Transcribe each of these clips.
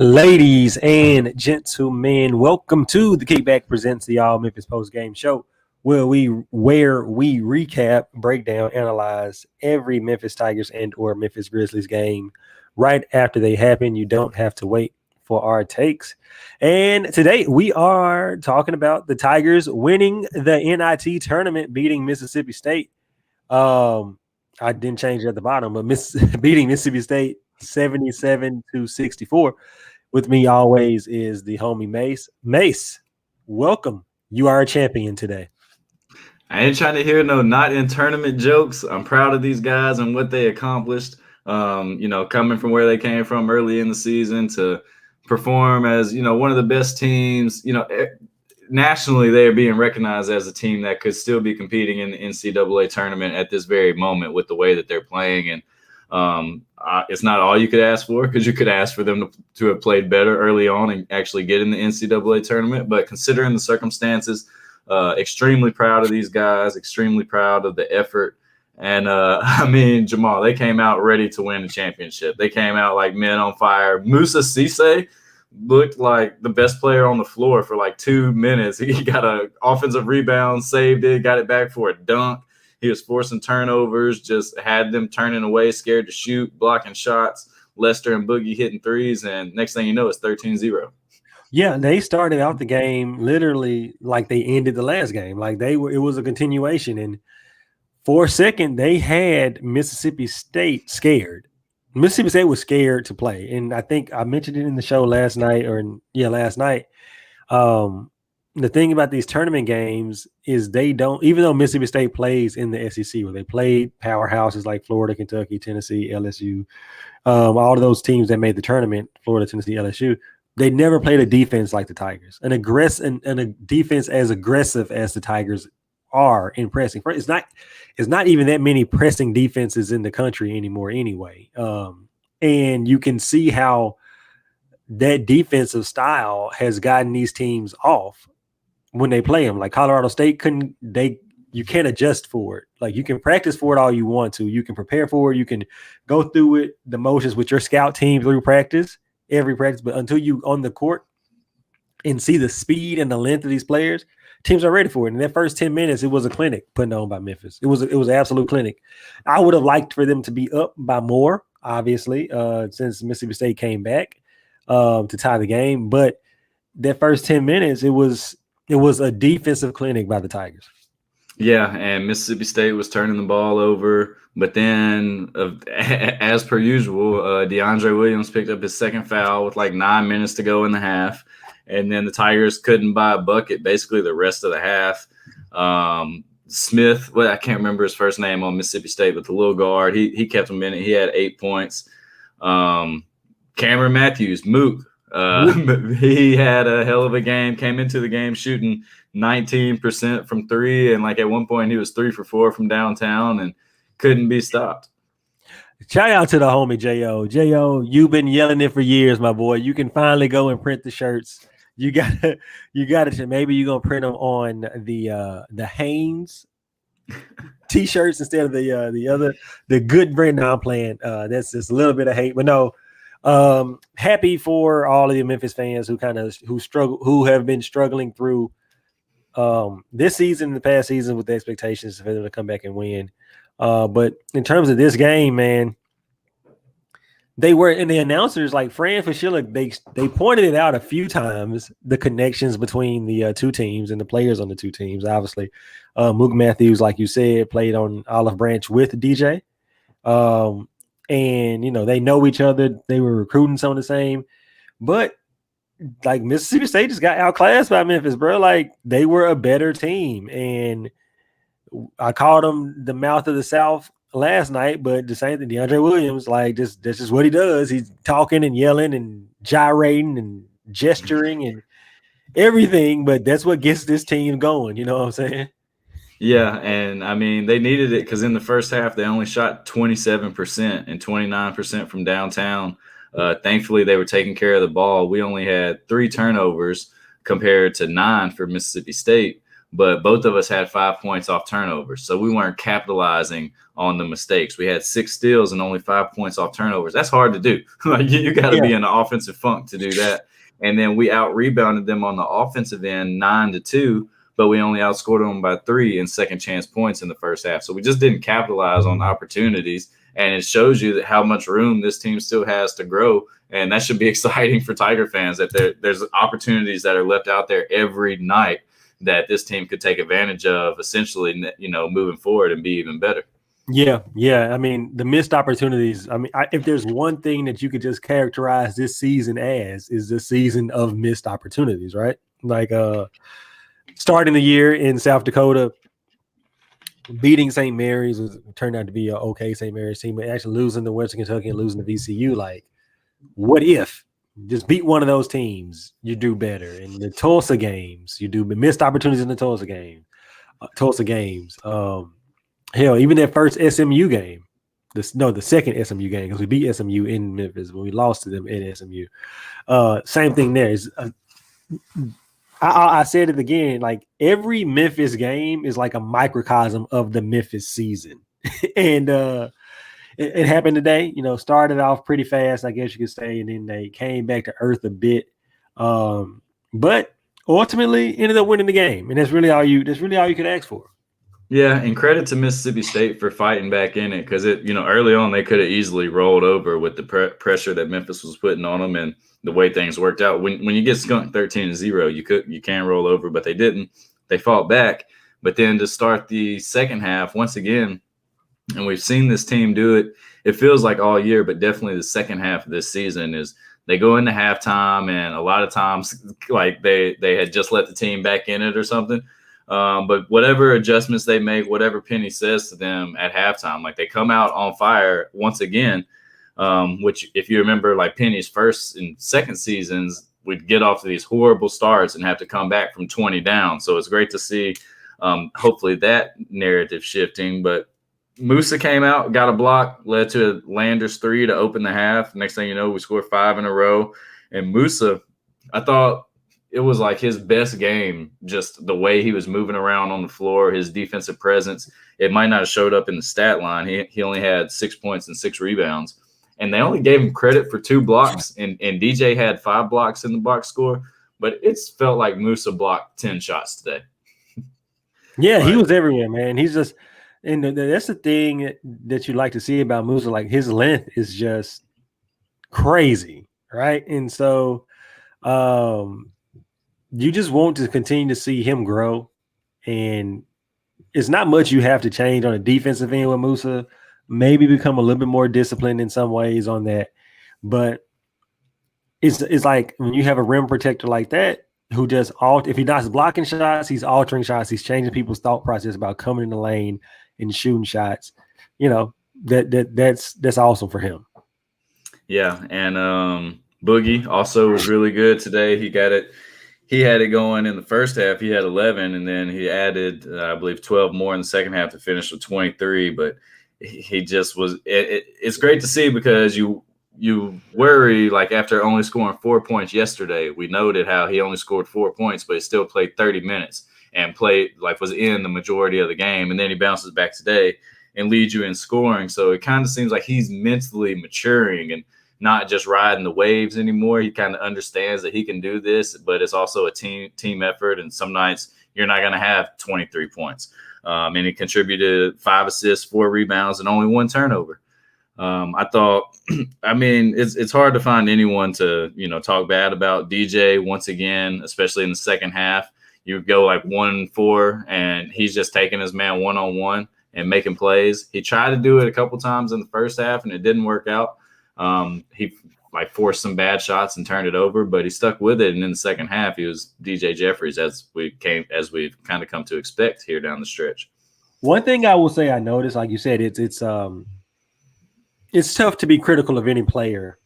Ladies and gentlemen, welcome to the Kickback Presents the All Memphis Post Game Show, where we recap, break down, analyze every Memphis Tigers and or Memphis Grizzlies game right after they happen. You don't have to wait for our takes. And today we are talking about the Tigers winning the NIT tournament, beating Mississippi State. I didn't change it at the bottom, but beating Mississippi State 77-64. With me always is the homie Mase. Mase, welcome. You are a champion today. I ain't trying to hear no not in tournament jokes. I'm proud of these guys and what they accomplished. Coming from where they came from early in the season to perform as, one of the best teams, nationally, they are being recognized as a team that could still be competing in the NCAA tournament at this very moment with the way that they're playing. And it's not all you could ask for, because you could ask for them to have played better early on and actually get in the NCAA tournament. But considering the circumstances, extremely proud of these guys, extremely proud of the effort. And Jamal, they came out ready to win the championship. They came out like men on fire. Musa Cisse looked like the best player on the floor for like 2 minutes. He got an offensive rebound, saved it, got it back for a dunk. He was forcing turnovers, just had them turning away, scared to shoot, blocking shots. Lester and Boogie hitting threes, and next thing you know, it's 13-0. Yeah, they started out the game literally like they ended the last game. Like it was a continuation. And for a second, they had Mississippi State scared. Mississippi State was scared to play. And I think I mentioned it in the show last night. The thing about these tournament games is they don't, even though Mississippi State plays in the SEC, where they played powerhouses like Florida, Kentucky, Tennessee, LSU, all of those teams that made the tournament, Florida, Tennessee, LSU, they never played a defense like the Tigers. And a defense as aggressive as the Tigers are in pressing. It's not even that many pressing defenses in the country anymore anyway. And you can see how that defensive style has gotten these teams off when they play them. Like Colorado State you can't adjust for it. Like you can practice for it all you want to. You can prepare for it. You can go through it, the motions with your scout team through every practice. But until you on the court and see the speed and the length of these players, teams are ready for it. In that first 10 minutes, it was a clinic put on by Memphis. It was an absolute clinic. I would have liked for them to be up by more, obviously, since Mississippi State came back to tie the game. But that first 10 minutes, it was a defensive clinic by the Tigers. Yeah, and Mississippi State was turning the ball over. But then, as per usual, DeAndre Williams picked up his second foul with like 9 minutes to go in the half. And then the Tigers couldn't buy a bucket basically the rest of the half. Smith, I can't remember his first name on Mississippi State, but the little guard, he kept him in it. He had 8 points. Cameron Matthews, Mook, he had a hell of a game, came into the game shooting 19% from three. And like at one point he was 3 for 4 from downtown and couldn't be stopped. Shout out to the homie J.O. J.O., you've been yelling it for years, my boy. You can finally go and print the shirts. You got it. Maybe you're going to print them on the Hanes T-shirts instead of the good brand. No, I'm playing. That's just a little bit of hate, but no. Happy for all of the Memphis fans who have been struggling through this season, the past season, with the expectations for them to come back and win. But in terms of this game, man, they were, and the announcers like Fran Fraschilla, they pointed it out a few times, the connections between the two teams and the players on the two teams. Obviously, Mook Matthews, like you said, played on Olive Branch with DJ. And, they know each other. They were recruiting some of the same. But, like, Mississippi State just got outclassed by Memphis, bro. Like, they were a better team. And I called them the mouth of the South last night, but the same thing, DeAndre Williams, like, that's just what he does. He's talking and yelling and gyrating and gesturing and everything, but that's what gets this team going. You know what I'm saying? Yeah, and they needed it because in the first half they only shot 27% and 29% from downtown. Thankfully, they were taking care of the ball. We only had 3 turnovers compared to 9 for Mississippi State. but both of us had 5 points off turnovers. So we weren't capitalizing on the mistakes. We had 6 steals and only 5 points off turnovers. That's hard to do. Like you got to be in the offensive funk to do that. And then we out-rebounded them on the offensive end 9-2, but we only outscored them by 3 in second chance points in the first half. So we just didn't capitalize on opportunities. And it shows you that how much room this team still has to grow. And that should be exciting for Tiger fans, that there's opportunities that are left out there every night that this team could take advantage of, essentially, moving forward and be even better. Yeah. I mean, the missed opportunities. I mean, if there's one thing that you could just characterize this season as, is the season of missed opportunities, right? Like starting the year in South Dakota, beating St. Mary's turned out to be an okay St. Mary's team, but actually losing to Western Kentucky and losing to VCU, like, what if? Just beat one of those teams, you do better. In the Tulsa games, you do missed opportunities in the Tulsa games. Hell, even that first SMU game, the second SMU game, because we beat SMU in Memphis when we lost to them in SMU. Same thing there. I said it again, like every Memphis game is like a microcosm of the Memphis season. And it happened today, started off pretty fast, I guess you could say, and then they came back to earth a bit. But ultimately ended up winning the game. And that's really all you could ask for. Yeah, and credit to Mississippi State for fighting back in it, because early on they could have easily rolled over with the pressure that Memphis was putting on them and the way things worked out. When you get skunked 13-0, you can roll over, but they didn't. They fought back. But then to start the second half, once again, and we've seen this team do it, it feels like all year, but definitely the second half of this season is they go into halftime, and a lot of times like they had just let the team back in it or something. But whatever adjustments they make, whatever Penny says to them at halftime, like they come out on fire once again, which if you remember, like Penny's first and second seasons, we'd get off to these horrible starts and have to come back from 20 down. So it's great to see hopefully that narrative shifting. But Musa came out, got a block, led to a Landers 3 to open the half. Next thing you know, we scored 5 in a row. And Musa, I thought it was like his best game, just the way he was moving around on the floor, his defensive presence. It might not have showed up in the stat line. He only had 6 points and 6 rebounds. And they only gave him credit for 2 blocks, and DJ had 5 blocks in the box score. But it's felt like Musa blocked 10 shots today. Yeah, he was everywhere, man. He's just – and that's the thing that you like to see about Musa. Like, his length is just crazy, right? And so you just want to continue to see him grow. And it's not much you have to change on the defensive end with Musa. Maybe become a little bit more disciplined in some ways on that. But it's like when you have a rim protector like that, who just if he's not blocking shots, he's altering shots. He's changing people's thought process about coming in the lane and shooting shots. That's awesome for him. Yeah, and Boogie also was really good today. He had it going in the first half. He had 11, and then he added, I believe, 12 more in the second half to finish with 23. But he just was. It's great to see, because you worry, like, after only scoring 4 points yesterday, we noted how he only scored 4 points, but he still played 30 minutes and was in the majority of the game. And then he bounces back today and leads you in scoring. So it kind of seems like he's mentally maturing and not just riding the waves anymore. He kind of understands that he can do this, but it's also a team effort. And some nights you're not going to have 23 points. And he contributed 5 assists, 4 rebounds, and only 1 turnover. I thought, I mean, it's hard to find anyone to, talk bad about DJ once again, especially in the second half. You go like 1-4, and he's just taking his man one-on-one and making plays. He tried to do it a couple times in the first half, and it didn't work out. He forced some bad shots and turned it over, but he stuck with it. And in the second half, he was DJ Jeffries, as we've kind of come to expect here down the stretch. One thing I will say I noticed, like you said, it's tough to be critical of any player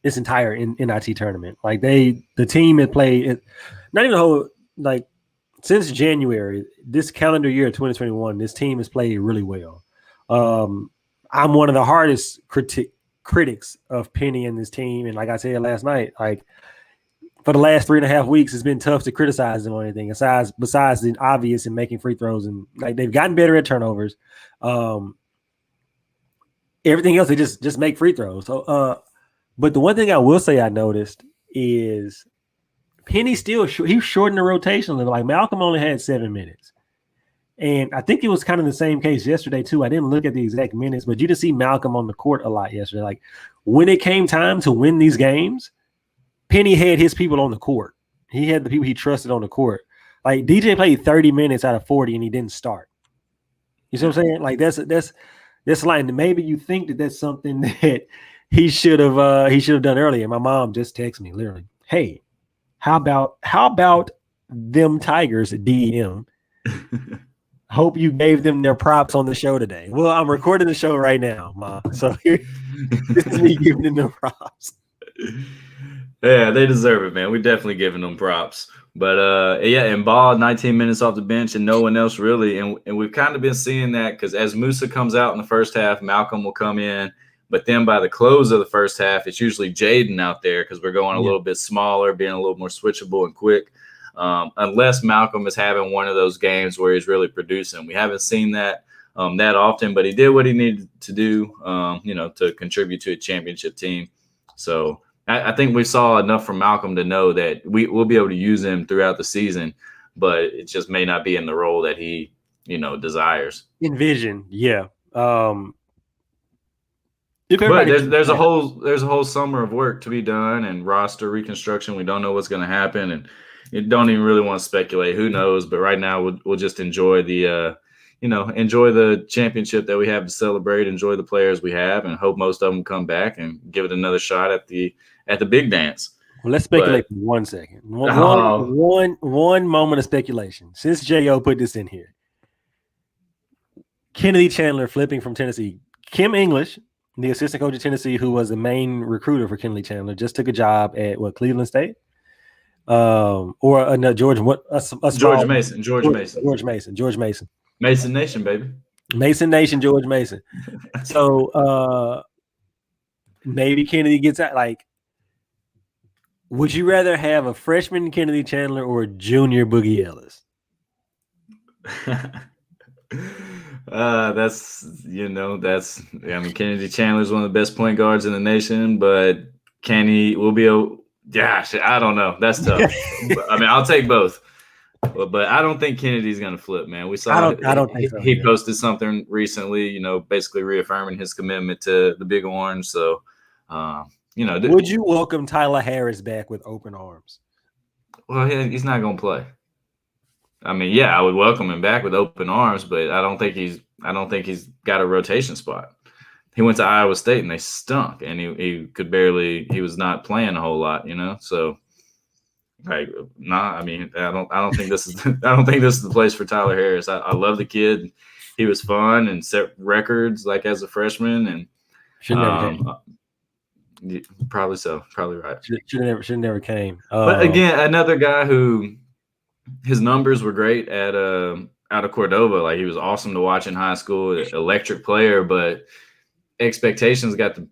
this entire NIT tournament. Like the team had played not even the whole, like, since January, this calendar year 2021, this team has played really well. I'm one of the hardest critics of Penny and this team. And like I said last night, like, for the last 3.5 weeks, it's been tough to criticize them on anything besides the obvious and making free throws. And like they've gotten better at turnovers. Everything else, they just make free throws. So, but the one thing I will say I noticed is Penny still he's shortened the rotation a little. Like Malcolm only had 7 minutes. And I think it was kind of the same case yesterday, too. I didn't look at the exact minutes, but you just see Malcolm on the court a lot yesterday. Like when it came time to win these games, Penny had his people on the court. He had the people he trusted on the court. Like DJ played 30 minutes out of 40 and he didn't start. You see what I'm saying? Like that's like maybe you think that that's something that he should have done earlier. My mom just texted me literally, "Hey, how about them Tigers DM? Hope you gave them their props on the show today." Well, I'm recording the show right now, Ma. So this is me giving them their props. Yeah, they deserve it, man. We definitely giving them props. But yeah, and Ball 19 minutes off the bench and no one else really. And we've kind of been seeing that because as Musa comes out in the first half, Malcolm will come in. But then by the close of the first half, it's usually Jaden out there because we're going a little bit smaller, being a little more switchable and quick. Unless Malcolm is having one of those games where he's really producing. We haven't seen that often, but he did what he needed to do, to contribute to a championship team. So I think we saw enough from Malcolm to know that we'll be able to use him throughout the season, but it just may not be in the role that he, desires. Envision, yeah. But there's a whole summer of work to be done and roster reconstruction. We don't know what's going to happen, and you don't even really want to speculate. Who knows? But right now, we'll just enjoy the championship that we have to celebrate. Enjoy the players we have, and hope most of them come back and give it another shot at the big dance. Well, let's speculate for 1 second. One moment of speculation. Since Jo put this in here, Kennedy Chandler flipping from Tennessee. Kim English, the assistant coach of Tennessee, who was the main recruiter for Kennedy Chandler, just took a job at Cleveland State. George Mason. Mason Nation, baby. Mason Nation, George Mason. So maybe Kennedy gets out. Like, would you rather have a freshman Kennedy Chandler or a junior Boogie Ellis? Kennedy Chandler is one of the best point guards in the nation, but I don't know. That's tough. I'll take both. But I don't think Kennedy's going to flip, man. We saw I don't think so. He posted something recently, basically reaffirming his commitment to the Big Orange. So, would you welcome Tyler Harris back with open arms? Well, he's not going to play. I would welcome him back with open arms, but I don't think he's got a rotation spot. He went to Iowa State and they stunk, and he was not playing a whole lot, So, I don't think this is the place for Tyler Harris. I love the kid. He was fun and set records like as a freshman, and probably so. Probably right. Should never came. But again, another guy who his numbers were great at out of Cordova. Like he was awesome to watch in high school, electric player, but expectations got the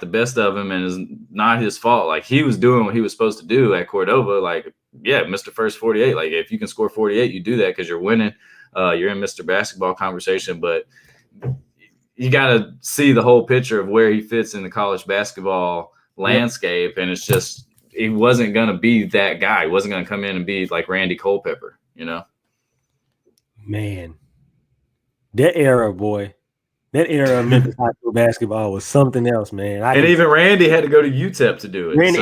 best of him, and is not his fault. Like he was doing what he was supposed to do at Cordova. Like, yeah, Mr. First 48. Like if you can score 48, you do that because you're winning. You're in Mr. Basketball conversation, but you got to see the whole picture of where he fits in the college basketball landscape. And it's just, he wasn't going to be that guy. He wasn't going to come in and be like Randy Culpepper, Man, that era, boy. That era of Memphis high school basketball was something else, man. Even Randy had to go to UTEP to do it. Randy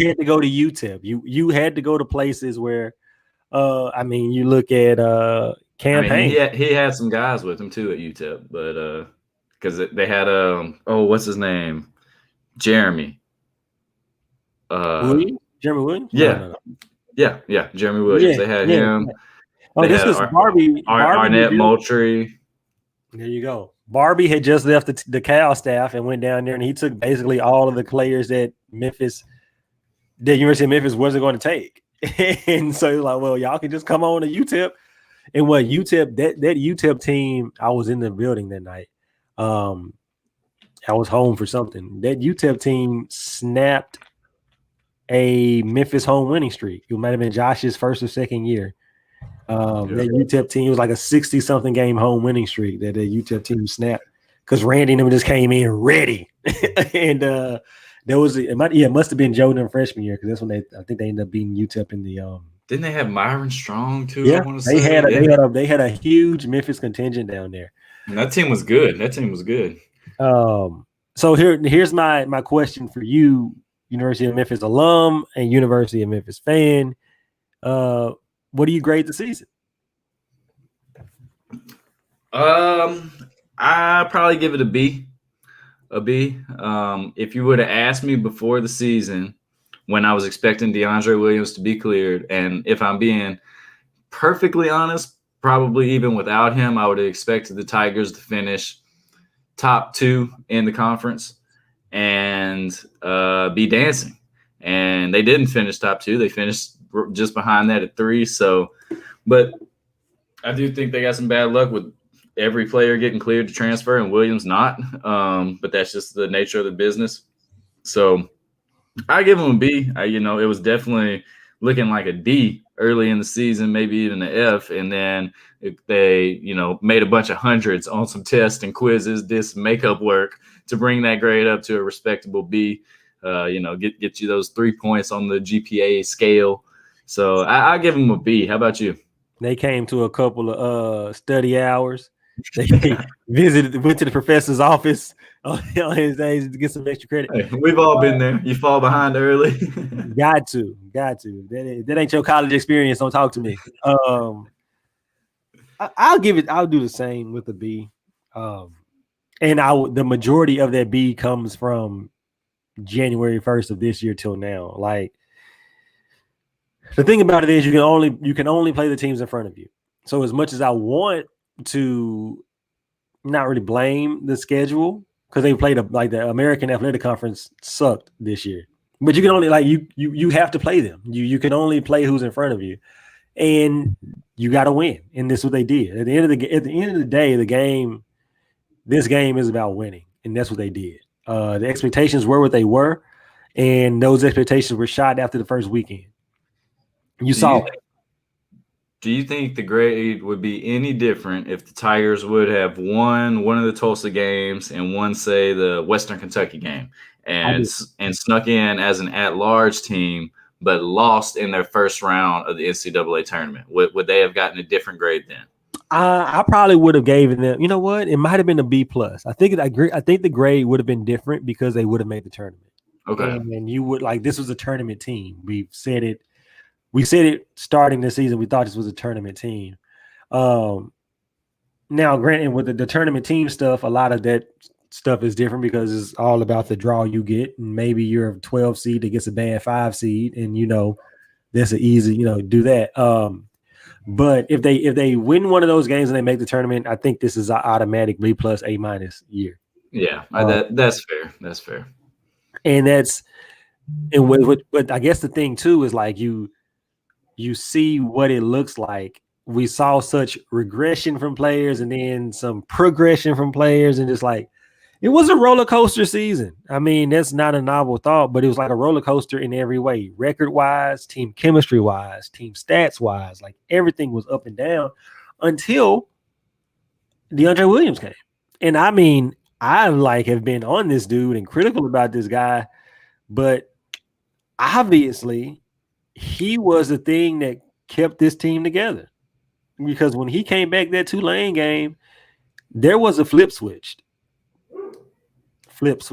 had to go to UTEP. You had to go to places where, you look at Campaign. He had some guys with him too at UTEP, but because they had what's his name, Jeremy. Williams? Jeremy Williams? Yeah. No. Yeah, Jeremy Williams. They had him. Oh, this was Barbie. Arnett Moultrie. There you go. Barbie had just left the Cal staff and went down there, and he took basically all of the players that University of Memphis wasn't going to take. And so he was like, well, y'all can just come on to UTEP. And what UTEP, that UTEP team, I was in the building that night. I was home for something. That UTEP team snapped a Memphis home winning streak. It might have been Josh's first or second year. That UTEP team was like a 60-something game home winning streak that the UTEP team snapped because Randy and them just came in ready. And there was it must have been Jordan freshman year because that's when I think they ended up beating UTEP in the Didn't they have Myron Strong too? Yeah, I want to they say they had a huge Memphis contingent down there. And that team was good. So here's my question for you, University of Memphis alum and University of Memphis fan. What do you grade the season? I probably give it a B. If you would have asked me before the season when I was expecting DeAndre Williams to be cleared, and if I'm being perfectly honest, probably even without him, I would have expected the Tigers to finish top 2 in the conference and be dancing. And they didn't finish top 2. They finished just behind that at 3. So, but I do think they got some bad luck with every player getting cleared to transfer and Williams not. But that's just the nature of the business. So I give them a B. It was definitely looking like a D early in the season, maybe even an F. And then they, made a bunch of hundreds on some tests and quizzes, did some makeup work to bring that grade up to a respectable B. Get you those 3 points on the GPA scale. So I give them a B. How about you? They came to a couple of study hours. They went to the professor's office on his days to get some extra credit. Hey, we've all been there. You fall behind early. Got to. That ain't your college experience. Don't talk to me. I'll do the same with a B. And the majority of that B comes from January 1st of this year till now. Like, the thing about it is you can only play the teams in front of you. So as much as I want to not really blame the schedule because they played the American Athletic Conference sucked this year, but you can only you have to play them. You can only play who's in front of you, and you got to win. And this is what they did. At the end of the day, this game is about winning, and that's what they did. The expectations were what they were, and those expectations were shot after the first weekend. You saw it. Do you think the grade would be any different if the Tigers would have won one of the Tulsa games and won, say, the Western Kentucky game and snuck in as an at-large team but lost in their first round of the NCAA tournament? Would they have gotten a different grade then? I probably would have given them. You know what? It might have been a B+. I think the grade would have been different because they would have made the tournament. Okay. And you would this was a tournament team. We said it starting this season. We thought this was a tournament team. Now, granted, with the tournament team stuff, a lot of that stuff is different because it's all about the draw you get. And maybe you're a 12 seed that gets a bad 5 seed, and that's an easy do that. But if they win one of those games and they make the tournament, I think this is an automatic B+, A- year. Yeah, that's fair. That's fair. And but I guess the thing too is you see what it looks like. We saw such regression from players and then some progression from players, and just it was a roller coaster season. I mean, that's not a novel thought, but it was like a roller coaster in every way, record wise, team chemistry wise, team stats wise. Everything was up and down until DeAndre Williams came. And I mean, I have been on this dude and critical about this guy, but obviously he was the thing that kept this team together, because when he came back that Tulane game, there was a flip switch. That's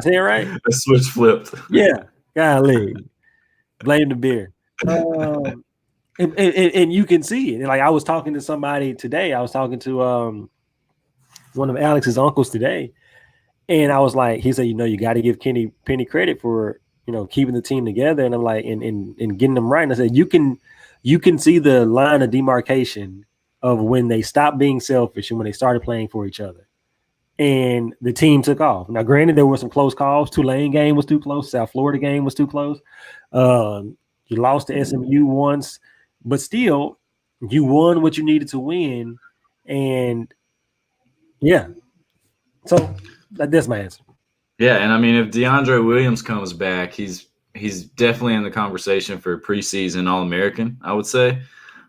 it, right? The switch flipped. Yeah, golly, blame the beer. And you can see it. And I was talking to somebody today. I was talking to one of Alex's uncles today, and I was like, he said, you got to give Penny credit for keeping the team together. And I'm like, and getting them right. And I said, you can see the line of demarcation of when they stopped being selfish and when they started playing for each other. And the team took off. Now, granted, there were some close calls. Tulane game was too close. South Florida game was too close. You lost to SMU once, but still, you won what you needed to win. And yeah, so that's my answer. Yeah, and I mean, if DeAndre Williams comes back, he's he's definitely in the conversation for preseason All-American, I would say.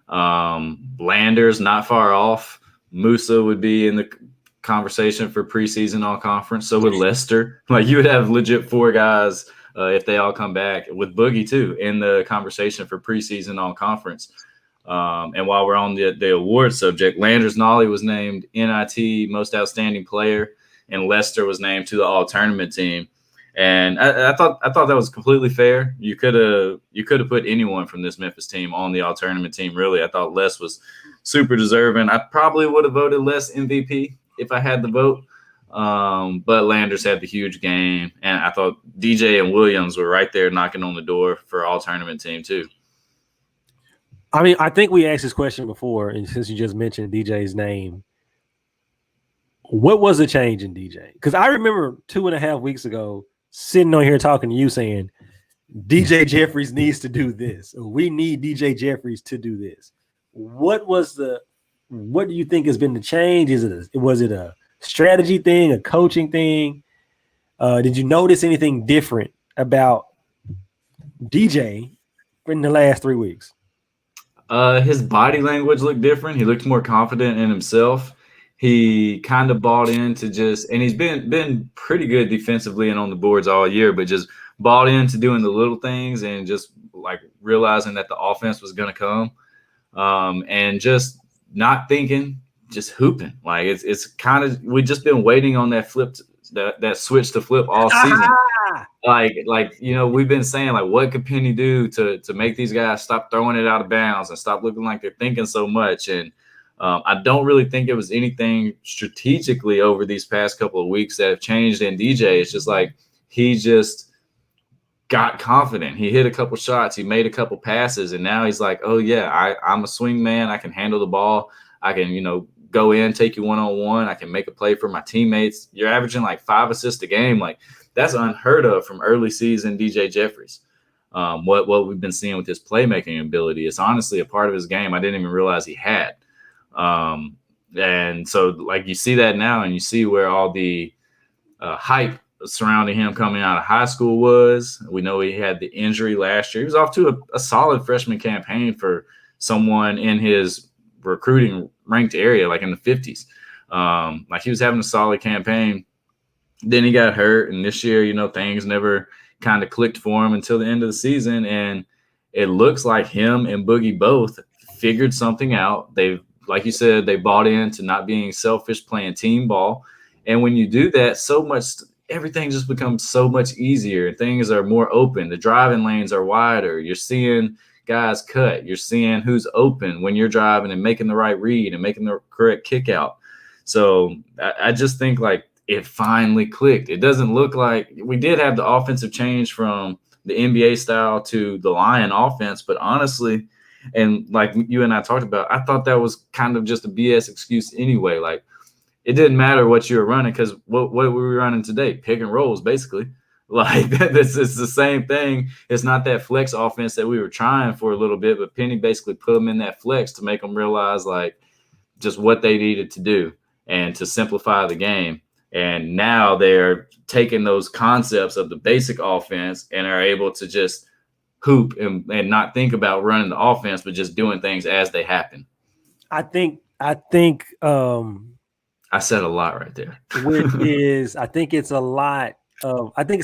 Landers not far off. Musa would be in the conversation for preseason All-Conference. So would Lester. Like, you would have legit 4 guys if they all come back, with Boogie too in the conversation for preseason All-Conference. And while we're on the award subject, Landers Nolly was named NIT Most Outstanding Player, and Lester was named to the All-Tournament team. And I thought that was completely fair. You could have put anyone from this Memphis team on the All-Tournament team. Really, I thought Les was super deserving. I probably would have voted Les MVP if I had the vote. But Landers had the huge game, and I thought DJ and Williams were right there knocking on the door for All-Tournament team too. I mean, I think we asked this question before, and since you just mentioned DJ's name, what was the change in DJ? Because I remember 2.5 weeks ago sitting on here talking to you saying, DJ Jeffries needs to do this. Or we need DJ Jeffries to do this. What do you think has been the change? Was it a strategy thing, a coaching thing? Did you notice anything different about DJ in the last 3 weeks? His body language looked different. He looked more confident in himself. He kind of bought into and he's been pretty good defensively and on the boards all year, but just bought into doing the little things and just like realizing that the offense was going to come, and just not thinking, just hooping. Like it's kind of, we've just been waiting on that that switch to flip all season. Like, you know, we've been saying, like, what could Penny do to make these guys stop throwing it out of bounds and stop looking like they're thinking so much? And I don't really think it was anything strategically over these past couple of weeks that have changed in DJ. It's just like he just got confident. He hit a couple shots. He made a couple passes. And now he's like, oh, yeah, I'm a swing man. I can handle the ball. I can, you know, go in, take you one-on-one. I can make a play for my teammates. You're averaging like 5 assists a game. Like, that's unheard of from early season DJ Jeffries. What we've been seeing with his playmaking ability is honestly a part of his game I didn't even realize he had. And so, like, you see that now, and you see where all the hype surrounding him coming out of high school was. We know he had the injury last year. He was off to a solid freshman campaign for someone in his recruiting ranked area, like in the 50s. Like, he was having a solid campaign. Then he got hurt, and this year, you know, things never kind of clicked for him until the end of the season. And it looks like him and Boogie both figured something out. They've, like you said, they bought into not being selfish, playing team ball. And when you do that, everything just becomes so much easier. Things are more open. The driving lanes are wider. You're seeing guys cut. You're seeing who's open when you're driving and making the right read and making the correct kick out. So I just think, like, it finally clicked. It doesn't look like we did have the offensive change from the NBA style to the Lion offense, but honestly, and like you and I talked about, I thought that was kind of just a BS excuse anyway. Like, it didn't matter what you were running, because what were we running today? Pick and rolls, basically. Like, this is the same thing. It's not that flex offense that we were trying for a little bit, but Penny basically put them in that flex to make them realize, like, just what they needed to do and to simplify the game. And now they're taking those concepts of the basic offense and are able to just hoop and not think about running the offense, but just doing things as they happen. I think I said a lot right there. I think it's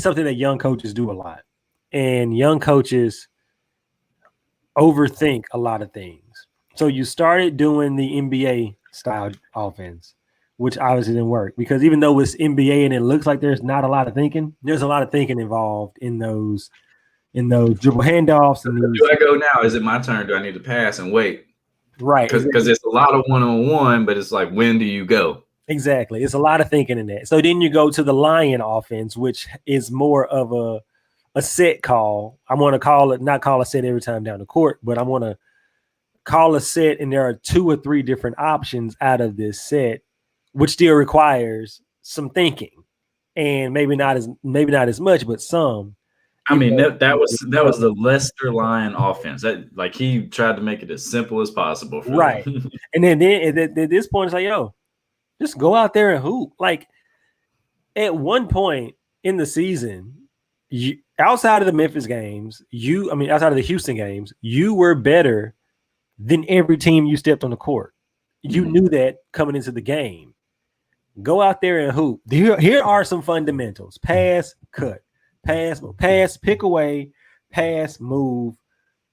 something that young coaches do a lot. And young coaches overthink a lot of things. So you started doing the NBA style offense, which obviously didn't work, because even though it's NBA and it looks like there's not a lot of thinking, there's a lot of thinking involved in those dribble handoffs. And do I go now? Is it my turn? Do I need to pass and wait? Right. Because it's a lot of one-on-one, but it's like, when do you go? Exactly. It's a lot of thinking in that. So then you go to the Lion offense, which is more of a set call. I'm going to not call a set every time down the court, but I'm going to call a set, and there are 2 or 3 different options out of this set, which still requires some thinking, and maybe not as much, but some. I mean, that was the Lester Lion offense. That, like, he tried to make it as simple as possible. Right. And then at this point, it's like, yo, just go out there and hoop. Like, at one point in the season, outside of the Memphis games, outside of the Houston games, you were better than every team you stepped on the court. You knew that coming into the game. Go out there and hoop. Here are some fundamentals: pass, cut, pass, pick away, pass, move.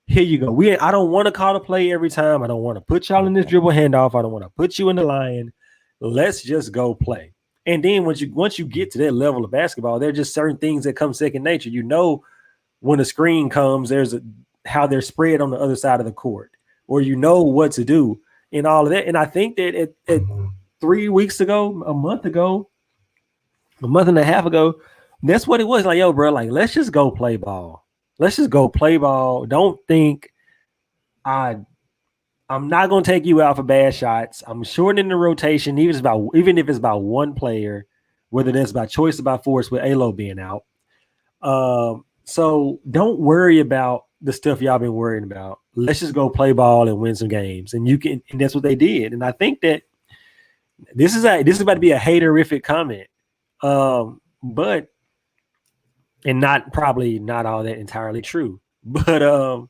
Here you go. I don't want to call a play every time. I don't want to put y'all in this dribble handoff. I don't want to put you in the line. Let's just go play. And then once you get to that level of basketball, there are just certain things that come second nature. You know, when a screen comes, how they're spread on the other side of the court, or you know what to do and all of that. And I think that at 3 weeks ago, a month and a half ago, that's what it was. Like, yo, bro, like, let's just go play ball. Let's just go play ball. Don't think I'm not going to take you out for bad shots. I'm shortening the rotation, even if it's about one player, whether that's by choice or by force, with Alo being out. So don't worry about the stuff y'all been worrying about. Let's just go play ball and win some games. And that's what they did. And I think that this is about to be a haterific comment, but probably not all that entirely true. But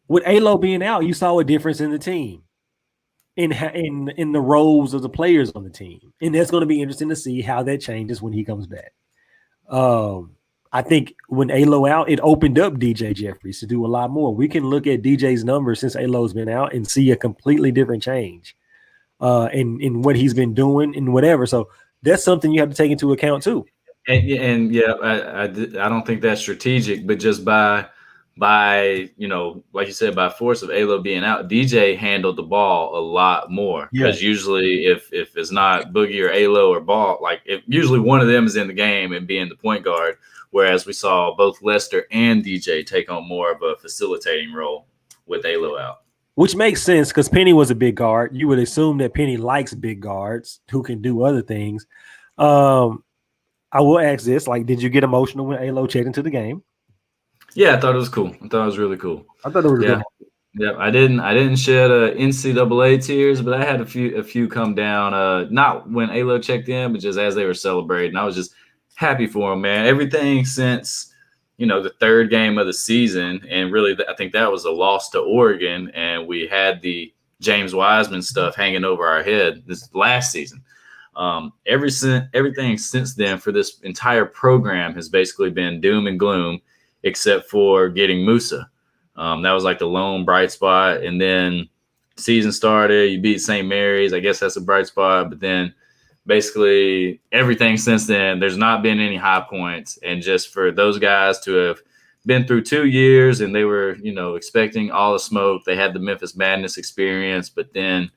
with Alo being out, you saw a difference in the team, in the roles of the players on the team, and that's going to be interesting to see how that changes when he comes back. I think when Alo out, it opened up DJ Jeffries to do a lot more. We can look at DJ's numbers since Alo's been out and see a completely different change in what he's been doing and whatever. So that's something you have to take into account too. And yeah, I don't think that's strategic, but just by like you said, by force of Alo being out, DJ handled the ball a lot more, because usually if it's not Boogie or Alo or Ball, like usually one of them is in the game and being the point guard, whereas we saw both Lester and DJ take on more of a facilitating role with Alo out. Which makes sense, because Penny was a big guard. You would assume that Penny likes big guards who can do other things. I will ask this: like, did you get emotional when Alo checked into the game? Yeah, I thought it was cool. I thought it was really cool. I thought it was good. Yeah, I didn't shed NCAA tears, but I had a few come down. Not when Alo checked in, but just as they were celebrating. I was just happy for him, man. Everything since the third game of the season, and really I think that was a loss to Oregon, and we had the James Wiseman stuff hanging over our head this last season. Everything since then for this entire program has basically been doom and gloom, except for getting Musa. That was like the lone bright spot. And then season started, you beat St. Mary's. I guess that's a bright spot. But then basically everything since then, there's not been any high points. And just for those guys to have been through 2 years and they were, expecting all the smoke. They had the Memphis Madness experience, but then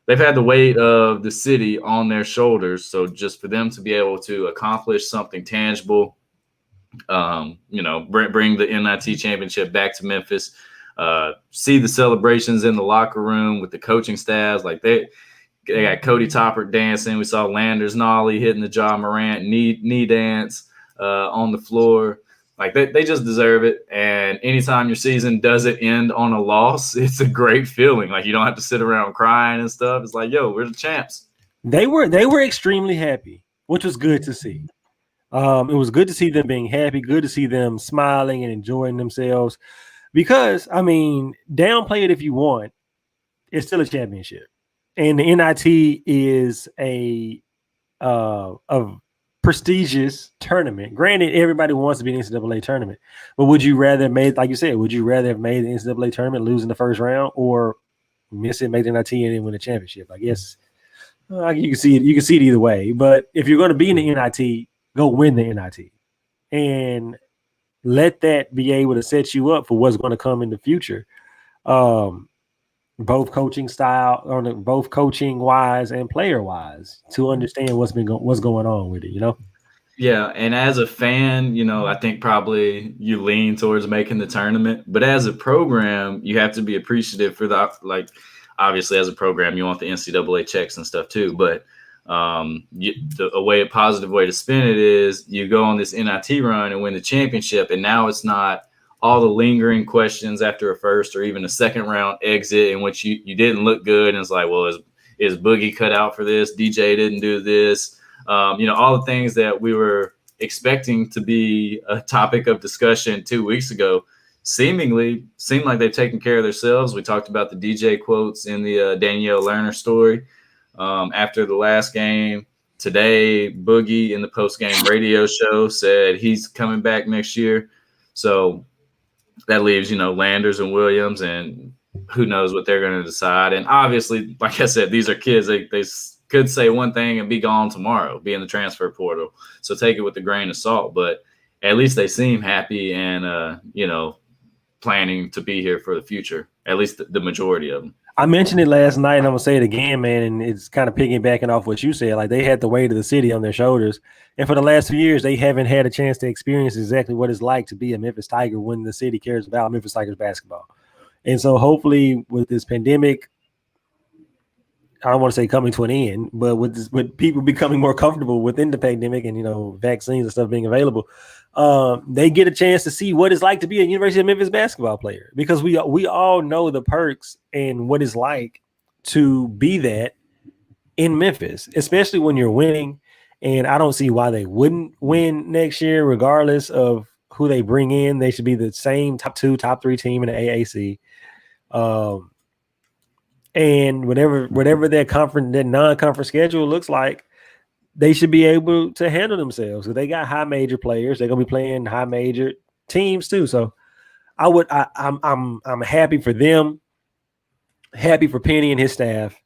they've had the weight of the city on their shoulders. So just for them to be able to accomplish something tangible, bring the NIT Championship back to Memphis, see the celebrations in the locker room with the coaching staffs. Like they got Cody Topper dancing. We saw Landers Nolly hitting the Ja Morant knee dance on the floor. Like they just deserve it. And anytime your season doesn't end on a loss, it's a great feeling. Like you don't have to sit around crying and stuff. It's like, yo, we're the champs. They were extremely happy, which was good to see. It was good to see them being happy, good to see them smiling and enjoying themselves, because, downplay it if you want, it's still a championship. And the NIT is a prestigious tournament. Granted, everybody wants to be in the NCAA tournament, but would you rather have made the NCAA tournament, lose in the first round, or miss it, make the NIT, and then win the championship? I guess you can see it. You can see it either way. But if you're going to be in the NIT, go win the NIT and let that be able to set you up for what's going to come in the future. Both coaching style, or both coaching wise and player wise, to understand what's going on with it, Yeah, and as a fan, I think probably you lean towards making the tournament, but as a program, you have to be appreciative for obviously as a program, you want the NCAA checks and stuff too, but a positive way to spin it is you go on this NIT run and win the championship, and now it's not all the lingering questions after a first or even a second round exit in which you didn't look good, and it's like, well, is Boogie cut out for this? DJ didn't do this. All the things that we were expecting to be a topic of discussion 2 weeks ago seemingly seem like they've taken care of themselves. We talked about the DJ quotes in the Danielle Lerner story after the last game. Today, Boogie in the post-game radio show said he's coming back next year. So that leaves, Landers and Williams, and who knows what they're going to decide. And obviously, like I said, these are kids. They could say one thing and be gone tomorrow, be in the transfer portal. So take it with a grain of salt. But at least they seem happy and, planning to be here for the future, at least the majority of them. I mentioned it last night, and I'm going to say it again, man, and it's kind of piggybacking off what you said. Like, they had the weight of the city on their shoulders. And for the last 2 years, they haven't had a chance to experience exactly what it's like to be a Memphis Tiger when the city cares about Memphis Tigers basketball. And so hopefully with this pandemic, I don't want to say coming to an end, but with people becoming more comfortable within the pandemic and, vaccines and stuff being available, they get a chance to see what it's like to be a University of Memphis basketball player, because we all know the perks and what it's like to be that in Memphis, especially when you're winning. And I don't see why they wouldn't win next year, regardless of who they bring in. They should be the same top 2, top 3 team in the AAC. And whatever that non-conference schedule looks like, they should be able to handle themselves. So they got high major players. They're gonna be playing high major teams too. So I'm happy for them. Happy for Penny and his staff.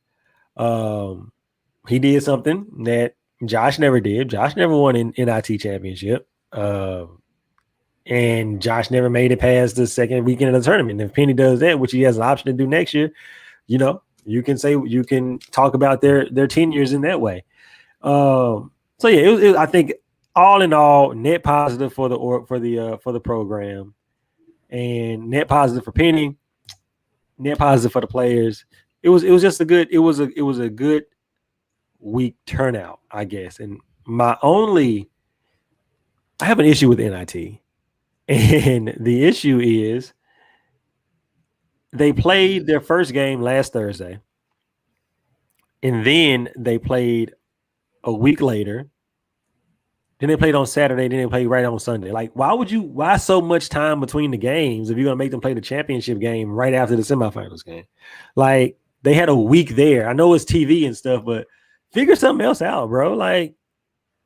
He did something that Josh never did. Josh never won an NIT championship. And Josh never made it past the second weekend of the tournament. And if Penny does that, which he has an option to do next year, you can talk about their tenures in that way. So yeah, I think all in all, net positive for the program, and net positive for Penny, net positive for the players. It was just a good week turnout, I guess. And I have an issue with NIT, and the issue is they played their first game last Thursday, and then they played a week later. Then they played on Saturday. Then they played right on Sunday. Like, why so much time between the games if you're going to make them play the championship game right after the semifinals game? Like, they had a week there. I know it's TV and stuff, but figure something else out, bro. Like,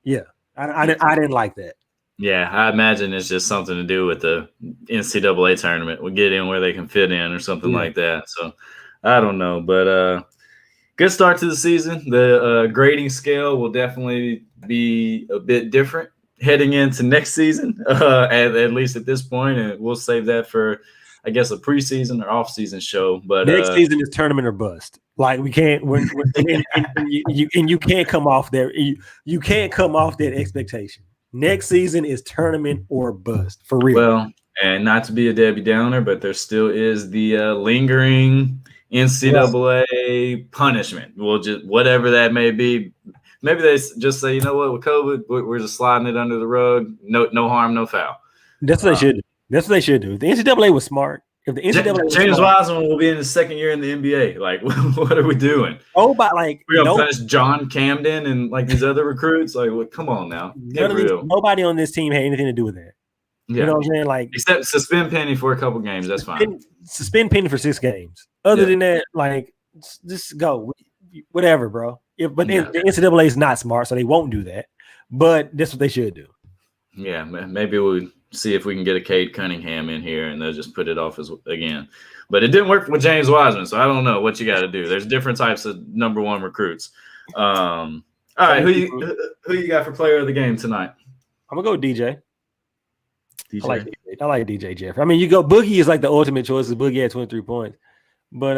yeah, I didn't like that. Yeah, I imagine it's just something to do with the NCAA tournament. We'll get in where they can fit in or something like that. So I don't know, but good start to the season. The grading scale will definitely be a bit different heading into next season, at least at this point. And we'll save that for, I guess, a preseason or off-season show. But next season is tournament or bust. Like, we can't, you can't come off there. You can't come off that expectation. Next season is tournament or bust, for real. Well, and not to be a Debbie Downer, but there still is the lingering NCAA punishment. Well, just whatever that may be. Maybe they just say, you know what, with COVID, we're just sliding it under the rug. No harm, no foul. That's what they should do. That's what they should do. If the NCAA was smart, if the NCAA James Wiseman will be in his second year in the NBA. Like, what are we doing? Oh, but like, we're gonna punish John Camden and like these other recruits. Like, well, come on now, get real. Nobody on this team had anything to do with that. Yeah. You know what I'm saying? Like, except suspend Penny for a couple games. That's fine. Suspend Penny for 6 games. Other than that, like, just go. Whatever, bro. The NCAA is not smart, so they won't do that. But that's what they should do. Yeah, maybe we'll see if we can get a Cade Cunningham in here, and they'll just put it off again. But it didn't work with James Wiseman, so I don't know what you got to do. There's different types of number one recruits. All right, who you got for player of the game tonight? I'm gonna go with DJ. I like DJ Jeffrey. I mean, you go Boogie is like the ultimate choice. Boogie had 23 points, but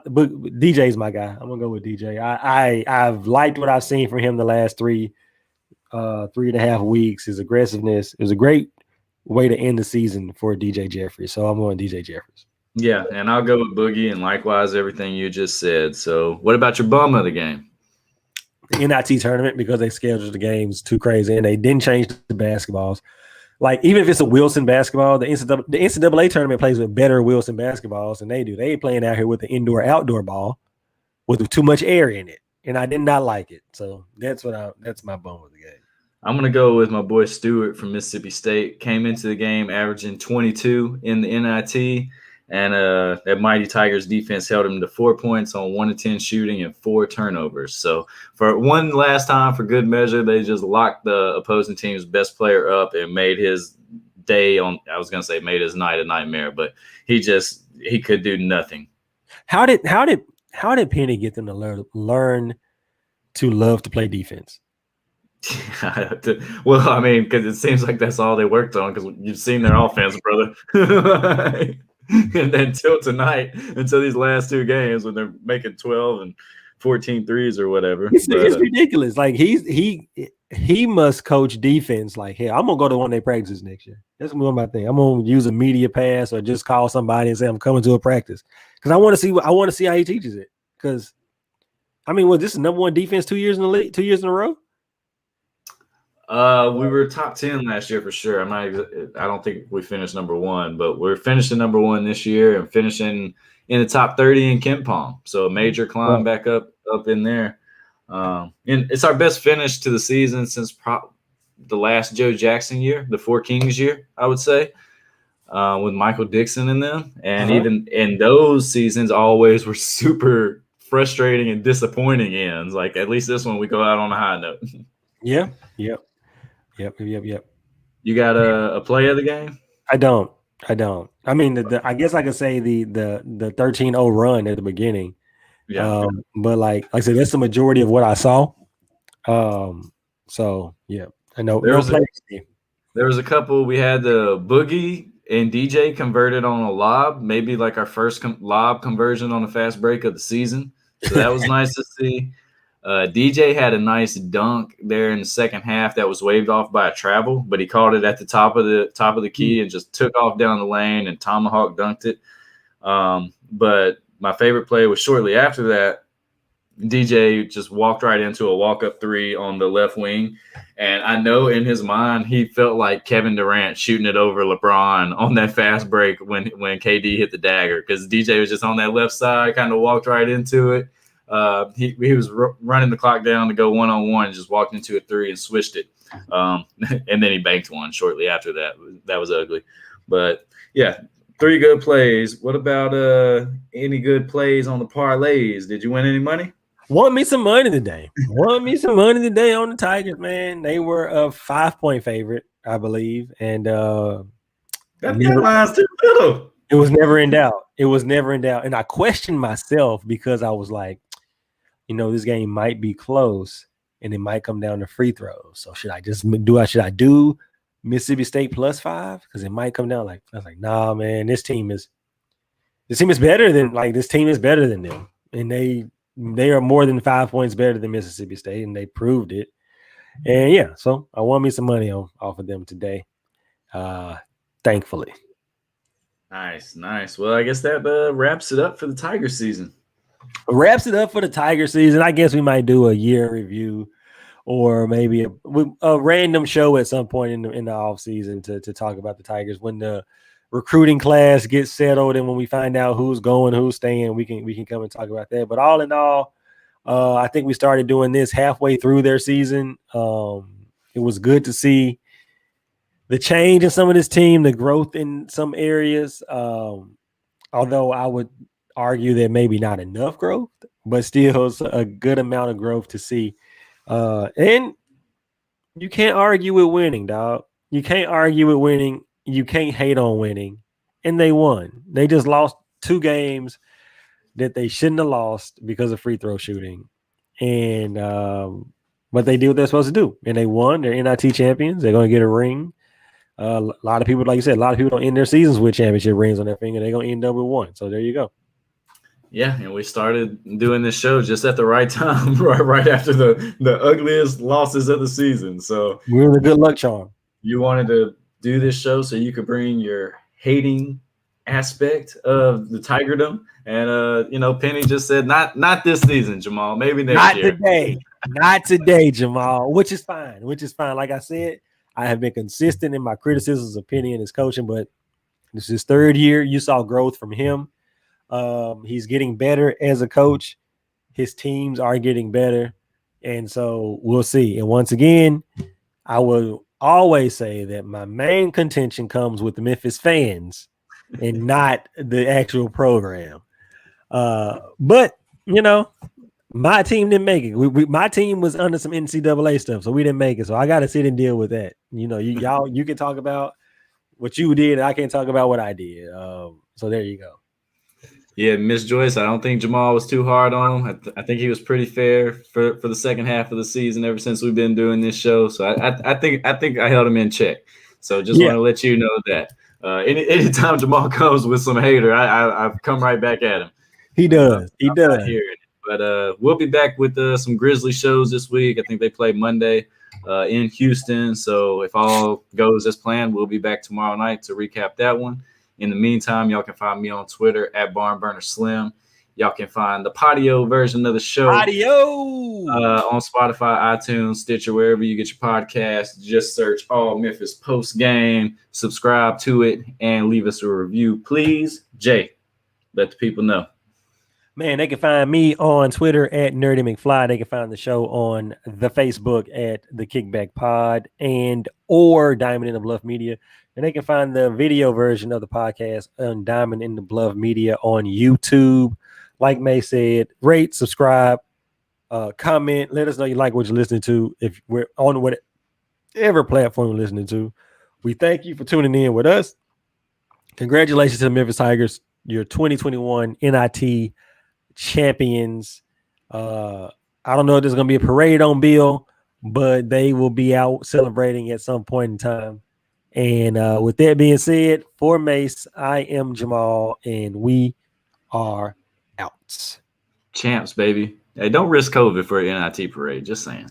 DJ's my guy. I'm gonna go with DJ. I've liked what I've seen from him the last 3.5 weeks. His aggressiveness. It was a great way to end the season for DJ Jeffrey. So I'm going DJ Jeffries. Yeah, and I'll go with Boogie, and likewise everything you just said. So what about your bum of the game? The NIT tournament, because they scheduled the games too crazy and they didn't change the basketballs. Like, even if it's a Wilson basketball, the NCAA tournament plays with better Wilson basketballs than they do. They playing out here with the indoor-outdoor ball with too much air in it, and I did not like it. So that's my bum of the game. I'm going to go with my boy Stewart from Mississippi State. Came into the game averaging 22 in the NIT, and that Mighty Tigers defense held him to 4 points on 1 of 10 shooting and 4 turnovers. So for one last time, for good measure, they just locked the opposing team's best player up and made his day made his night a nightmare, but he could do nothing. How did Penny get them to learn to love to play defense? Well, I mean, because it seems like that's all they worked on, because you've seen their offense, brother. And then until these last 2 games when they're making 12 and 14 threes or whatever. It's ridiculous. Like he must coach defense. Like, hey, I'm gonna go to one of their practices next year. That's one of my thing. I'm gonna use a media pass or just call somebody and say I'm coming to a practice, because I want to see how he teaches it. Because I mean, this is number 1 defense 2 years in the league, 2 years in a row? We were top 10 last year for sure. I don't think we finished number 1, but we're finishing number 1 this year and finishing in the top 30 in KenPom. So a major climb back up in there. And it's our best finish to the season since the last Joe Jackson year, the 4 Kings year, I would say, with Michael Dixon in them. And even in those seasons, always were super frustrating and disappointing ends. Like, at least this one, we go out on a high note. Yeah. Yep. You got a play of the game? I don't. I mean, I guess I could say the 13-0 run at the beginning. Yeah. But like I said, that's the majority of what I saw. So yeah, I know there was a couple. We had the Boogie and DJ converted on a lob, maybe like our first lob conversion on a fast break of the season. So that was nice to see. DJ had a nice dunk there in the second half that was waved off by a travel, but he caught it at the top of the key and just took off down the lane and tomahawk dunked it. But my favorite play was shortly after that. DJ just walked right into a walk-up 3 on the left wing, and I know in his mind he felt like Kevin Durant shooting it over LeBron on that fast break when KD hit the dagger, because DJ was just on that left side, kind of walked right into it. He was running the clock down to go 1-on-1 and just walked into a 3 and switched it. And then he banked one shortly after that. That was ugly. But, yeah, 3 good plays. What about any good plays on the parlays? Did you win any money? Won me some money today. On the Tigers, man. They were a 5-point favorite, I believe. And that line's too little. It was never in doubt. And I questioned myself, because I was like, this game might be close and it might come down to free throws. So should I do Mississippi State +5? Because it might come down I was like, nah, man, this team is better than them. And they are more than 5 points better than Mississippi State, and they proved it. And yeah, so I won me some money off of them today. Thankfully. Nice. Well, I guess that wraps it up for the Tiger season. I guess we might do a year review, or maybe a random show at some point in the off season to talk about the Tigers when the recruiting class gets settled, and when we find out who's going, who's staying, we can come and talk about that. But all in all, I think we started doing this halfway through their season. It was good to see the change in some of this team, the growth in some areas. Although I would argue that maybe not enough growth, but still a good amount of growth to see. And you can't argue with winning, dog. You can't argue with winning. You can't hate on winning. And they won. They just lost 2 games that they shouldn't have lost because of free throw shooting. And but they did what they're supposed to do. And they won. They're NIT champions. They're going to get a ring. A lot of people, like you said, don't end their seasons with championship rings on their finger. They're going to end up with 1. So there you go. Yeah, and we started doing this show just at the right time, right after the ugliest losses of the season. So we're the good luck charm. You wanted to do this show so you could bring your hating aspect of the Tigerdom, and Penny just said not this season, Jamal. Maybe next year. Not today, Jamal. Which is fine. Like I said, I have been consistent in my criticisms of Penny and his coaching, but this is his 3rd year. You saw growth from him. He's getting better as a coach. His teams are getting better. And so we'll see. And once again, I will always say that my main contention comes with the Memphis fans and not the actual program. But my team didn't make it. My team was under some NCAA stuff, so we didn't make it. So I got to sit and deal with that. You can talk about what you did, and I can't talk about what I did. So there you go. Yeah, Miss Joyce, I don't think Jamal was too hard on him. I think he was pretty fair for the second half of the season ever since we've been doing this show. So I think I held him in check. So just want to let you know that anytime Jamal comes with some hater, I've come right back at him. He does. I'm not hearing it. But we'll be back with some Grizzly shows this week. I think they play Monday in Houston. So if all goes as planned, we'll be back tomorrow night to recap that one. In the meantime, y'all can find me on Twitter at BarnBurnerSlim. Y'all can find the Patio version of the show on Spotify, iTunes, Stitcher, wherever you get your podcasts. Just search All Memphis Post Game, subscribe to it, and leave us a review, please. Jay, let the people know. Man, they can find me on Twitter at Nerdy McFly. They can find the show on the Facebook at The Kickback Pod or Diamond in the Bluff Media. And they can find the video version of the podcast on Diamond in the Bluff Media on YouTube. Like May said, rate, subscribe, comment. Let us know you like what you're listening to. If we're on whatever platform you're listening to, we thank you for tuning in with us. Congratulations to the Memphis Tigers, your 2021 NIT champions. I don't know if there's going to be a parade on Bill, but they will be out celebrating at some point in time. And with that being said, for Mase, I am Jamal, and we are out. Champs, baby. Hey, don't risk COVID for an NIT parade. Just saying.